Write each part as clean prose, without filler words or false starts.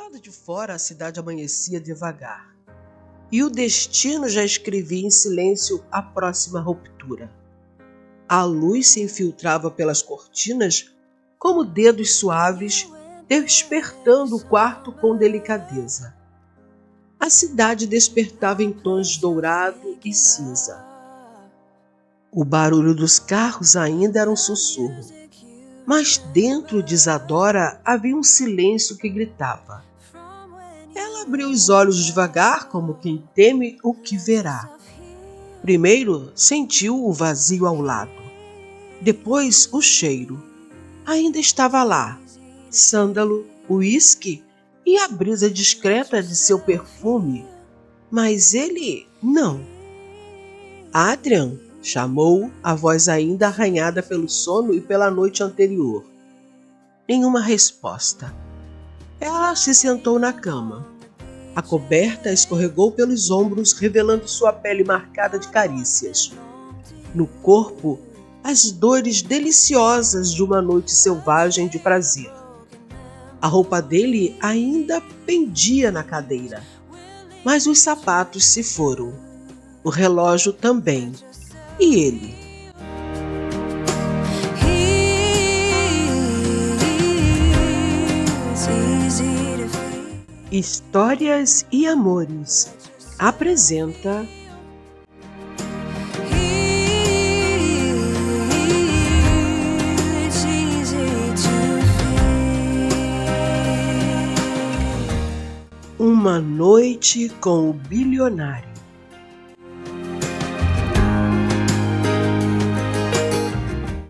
lado de fora, a cidade amanhecia devagar, e o destino já escrevia em silêncio a próxima ruptura. A luz se infiltrava pelas cortinas como dedos suaves, despertando o quarto com delicadeza. A cidade despertava em tons dourado e cinza. O barulho dos carros ainda era um sussurro, mas dentro de Isadora havia um silêncio que gritava. Ela abriu os olhos devagar, como quem teme o que verá. Primeiro sentiu o vazio ao lado, depois o cheiro. Ainda estava lá, sândalo, uísque e a brisa discreta de seu perfume, mas ele não. Adrian, chamou, a voz ainda arranhada pelo sono e pela noite anterior. Nenhuma resposta. Ela se sentou na cama. A coberta escorregou pelos ombros, revelando sua pele marcada de carícias. No corpo, as dores deliciosas de uma noite selvagem de prazer. A roupa dele ainda pendia na cadeira, mas os sapatos se foram. O relógio também. E ele? Histórias e Amores apresenta Uma Noite com o Bilionário.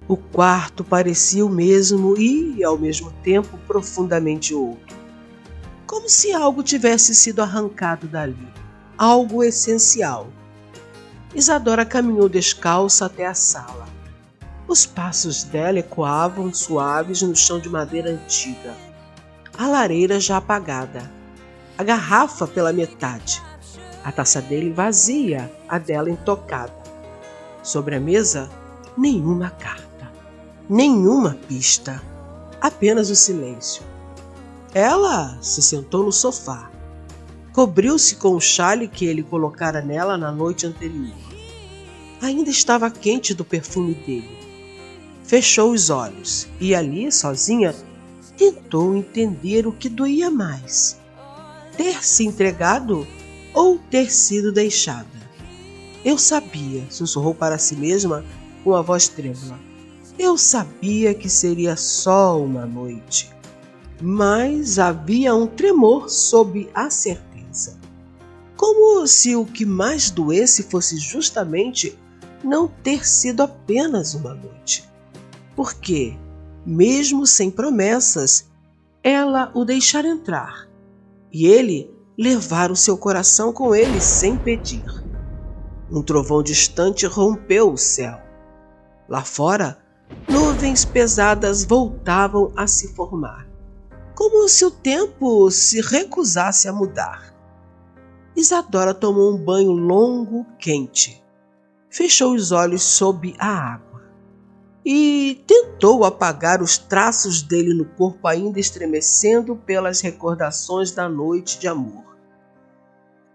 O quarto parecia o mesmo e, ao mesmo tempo, profundamente outro. Como se algo tivesse sido arrancado dali, algo essencial. Isadora caminhou descalça até a sala. Os passos dela ecoavam suaves no chão de madeira antiga. A lareira já apagada. A garrafa pela metade. A taça dele vazia, a dela intocada. Sobre a mesa, nenhuma carta. Nenhuma pista, apenas o silêncio. Ela se sentou no sofá, cobriu-se com o chale que ele colocara nela na noite anterior. Ainda estava quente do perfume dele. Fechou os olhos e ali, sozinha, tentou entender o que doía mais: ter se entregado ou ter sido deixada. Eu sabia, sussurrou para si mesma com a voz trêmula. Eu sabia que seria só uma noite, mas havia um tremor sob a certeza. Como se o que mais doesse fosse justamente não ter sido apenas uma noite. Porque, mesmo sem promessas, ela o deixara entrar, e ele levar o seu coração com ele sem pedir. Um trovão distante rompeu o céu. Lá fora, nuvens pesadas voltavam a se formar, como se o tempo se recusasse a mudar. Isadora tomou um banho longo, quente. Fechou os olhos sob a água e tentou apagar os traços dele no corpo ainda estremecendo pelas recordações da noite de amor.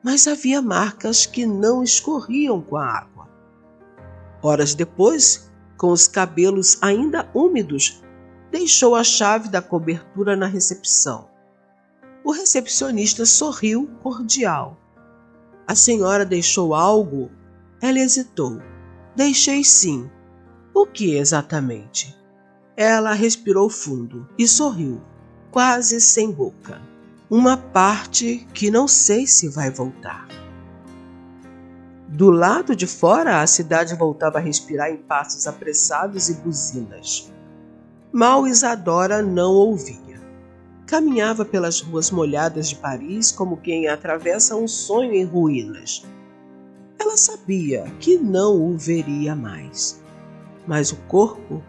Mas havia marcas que não escorriam com a água. Horas depois, com os cabelos ainda úmidos, deixou a chave da cobertura na recepção. O recepcionista sorriu cordial. A senhora deixou algo? Ela hesitou. Deixei sim. O que exatamente? Ela respirou fundo e sorriu, quase sem boca. Uma parte que não sei se vai voltar. Do lado de fora, a cidade voltava a respirar em passos apressados e buzinas. Mal Isadora não ouvia. Caminhava pelas ruas molhadas de Paris como quem atravessa um sonho em ruínas. Ela sabia que não o veria mais. Mas o corpo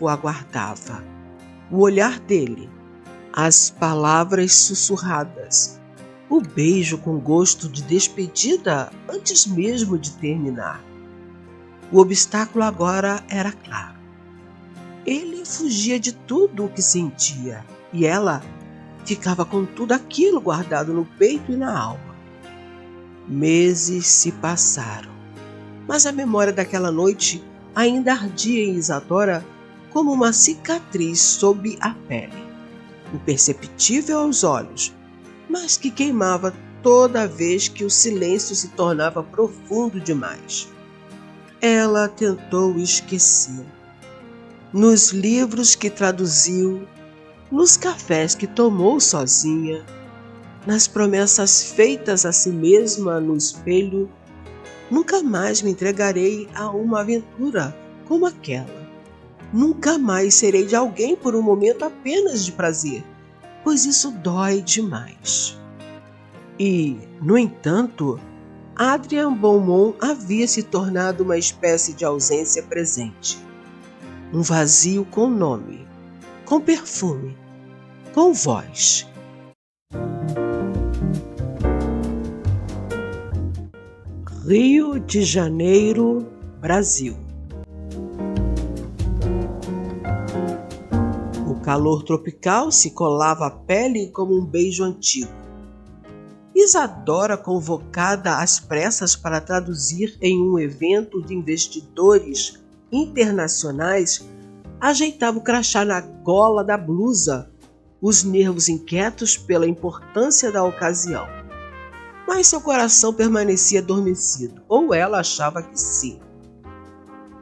aguardava. O olhar dele, as palavras sussurradas, o beijo com gosto de despedida antes mesmo de terminar. O obstáculo agora era claro. Ele fugia de tudo o que sentia, e ela ficava com tudo aquilo guardado no peito e na alma. Meses se passaram, mas a memória daquela noite ainda ardia em Isadora como uma cicatriz sob a pele, imperceptível aos olhos, mas que queimava toda vez que o silêncio se tornava profundo demais. Ela tentou esquecer. Nos livros que traduziu, nos cafés que tomou sozinha, nas promessas feitas a si mesma no espelho, nunca mais me entregarei a uma aventura como aquela. Nunca mais serei de alguém por um momento apenas de prazer, pois isso dói demais. E, no entanto, Adrien Beaumont havia se tornado uma espécie de ausência presente. Um vazio com nome, com perfume, com voz. Rio de Janeiro, Brasil. O calor tropical se colava à pele como um beijo antigo. Isadora, convocada às pressas para traduzir em um evento de investidores internacionais, ajeitava o crachá na gola da blusa, os nervos inquietos pela importância da ocasião. Mas seu coração permanecia adormecido, ou ela achava que sim.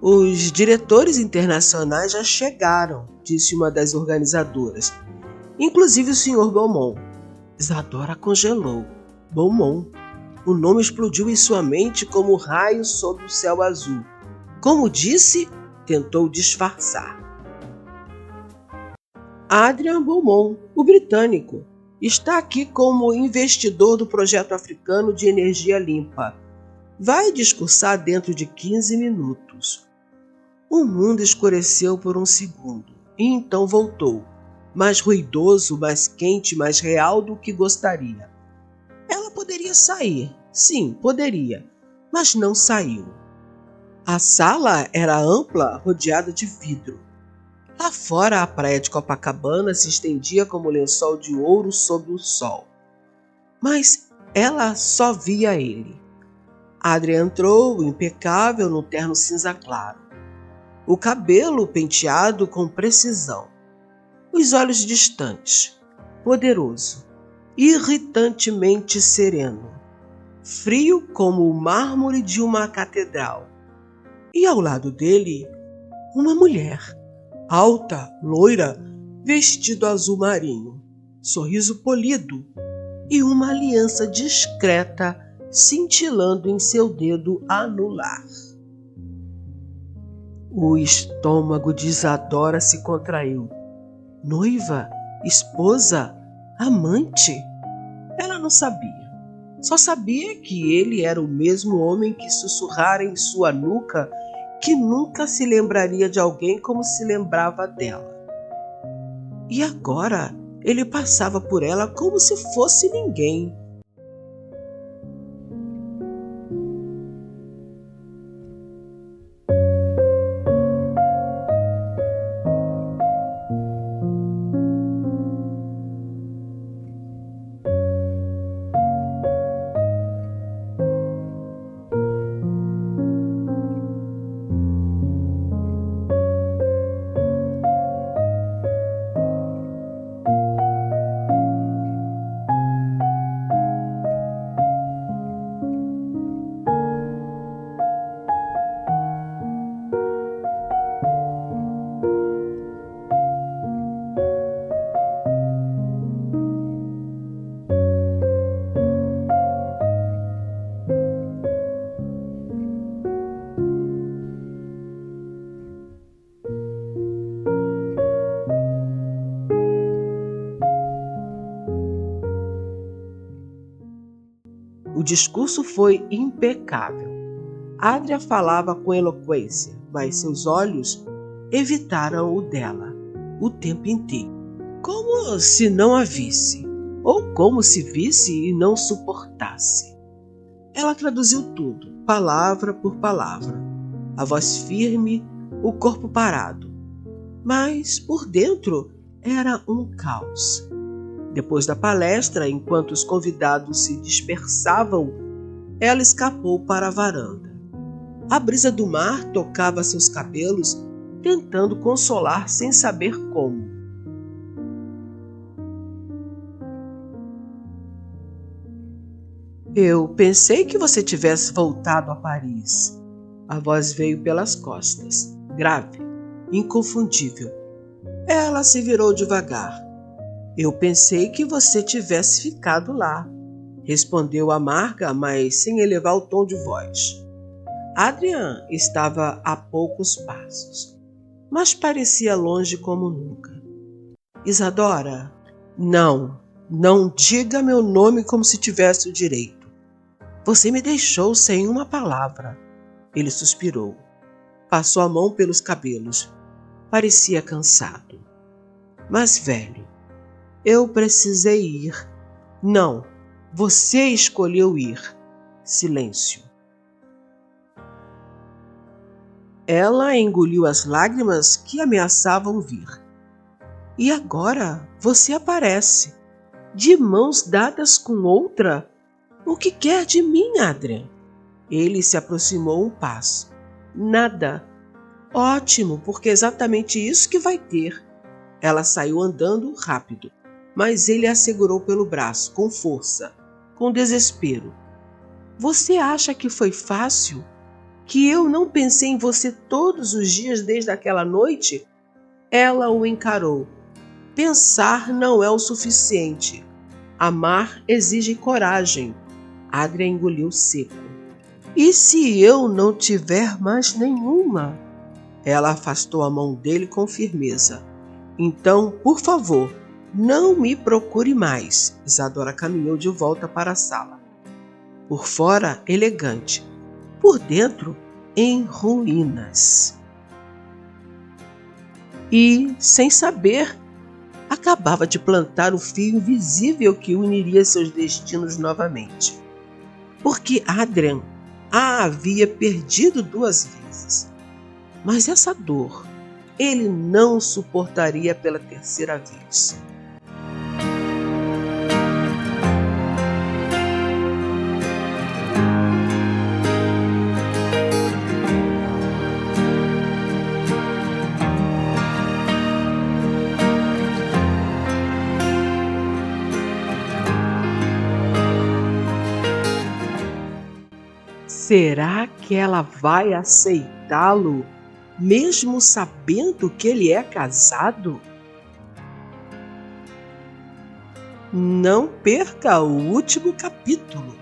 Os diretores internacionais já chegaram, disse uma das organizadoras, inclusive o Sr. Beaumont. Isadora congelou. Beaumont. O nome explodiu em sua mente como raios sob o céu azul. Como disse, tentou disfarçar. Adrien Beaumont, o britânico, está aqui como investidor do projeto africano de energia limpa. Vai discursar dentro de 15 minutos. O mundo escureceu por um segundo e então voltou, mais ruidoso, mais quente, mais real do que gostaria. Ela poderia sair, sim, poderia, mas não saiu. A sala era ampla, rodeada de vidro. Lá fora, a praia de Copacabana se estendia como lençol de ouro sob o sol. Mas ela só via ele. Adrien entrou, impecável, no terno cinza claro. O cabelo penteado com precisão. Os olhos distantes, poderoso, irritantemente sereno. Frio como o mármore de uma catedral. E ao lado dele, uma mulher. Alta, loira, vestido azul marinho, sorriso polido e uma aliança discreta cintilando em seu dedo anular. O estômago de Isadora se contraiu. Noiva? Esposa? Amante? Ela não sabia. Só sabia que ele era o mesmo homem que sussurrara em sua nuca que nunca se lembraria de alguém como se lembrava dela. E agora ele passava por ela como se fosse ninguém. O discurso foi impecável. Adrien falava com eloquência, mas seus olhos evitaram o dela o tempo inteiro, como se não a visse, ou como se visse e não suportasse. Ela traduziu tudo, palavra por palavra, a voz firme, o corpo parado, mas por dentro era um caos. Depois da palestra, enquanto os convidados se dispersavam, ela escapou para a varanda. A brisa do mar tocava seus cabelos, tentando consolar sem saber como. Eu pensei que você tivesse voltado a Paris. A voz veio pelas costas, grave, inconfundível. Ela se virou devagar. Eu pensei que você tivesse ficado lá, respondeu amarga, mas sem elevar o tom de voz. Adrian estava a poucos passos, mas parecia longe como nunca. Isadora, não diga meu nome como se tivesse o direito. Você me deixou sem uma palavra. Ele suspirou. Passou a mão pelos cabelos. Parecia cansado. Mas, velho, eu precisei ir. Não, você escolheu ir. Silêncio. Ela engoliu as lágrimas que ameaçavam vir. E agora você aparece, de mãos dadas com outra? O que quer de mim, Adrian? Ele se aproximou um passo. Nada. Ótimo, porque é exatamente isso que vai ter. Ela saiu andando rápido, mas ele a segurou pelo braço, com força, com desespero. Você acha que foi fácil? Que eu não pensei em você todos os dias desde aquela noite? Ela o encarou. Pensar não é o suficiente. Amar exige coragem. Adrian engoliu seco. E se eu não tiver mais nenhuma? Ela afastou a mão dele com firmeza. Então, por favor, não me procure mais. Isadora caminhou de volta para a sala. Por fora, elegante. Por dentro, em ruínas. E, sem saber, acabava de plantar o fio invisível que uniria seus destinos novamente. Porque Adrian a havia perdido 2 vezes. Mas essa dor ele não suportaria pela 3ª vez. Será que ela vai aceitá-lo, mesmo sabendo que ele é casado? Não perca o último capítulo.